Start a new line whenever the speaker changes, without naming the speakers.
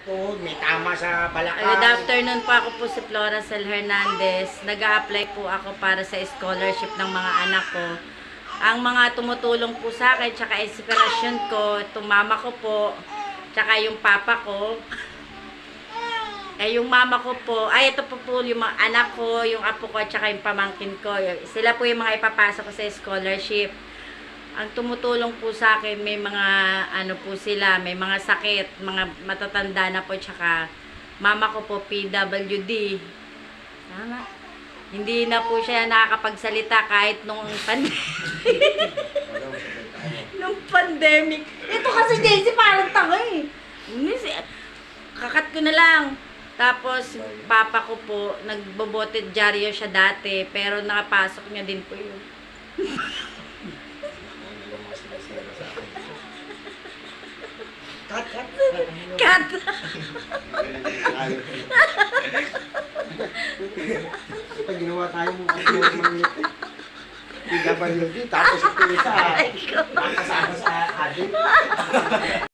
tuhod, may tama sa
Good
balakang.
afternoon po, ako po si Flora Cel Hernandez. Nag-a-apply po ako para sa scholarship ng mga anak ko. Ang mga tumutulong po sa akin, tsaka inspirasyon ko, itong mama ko po, tsaka yung papa ko. Yung mama ko po, ito po yung mga anak ko, yung apo ko, tsaka yung pamangkin ko. Sila po yung mga ipapasok ko sa scholarship. Ang tumutulong po sa akin, may mga ano po sila, may mga sakit, mga matatanda na po, tsaka mama ko po PWD. Tama. Hindi na po siya nakakapagsalita kahit nung nung pandemic. Ito kasi Daisy parang tanga eh. Kakat ko na lang. Tapos, papa ko po, nagbobote dyaryo siya dati, pero nakapasok niya din po yun.
Cut.
Cut!
Pag ginawa tayo mong PWD, tapos ito isa, nakasama sa adik.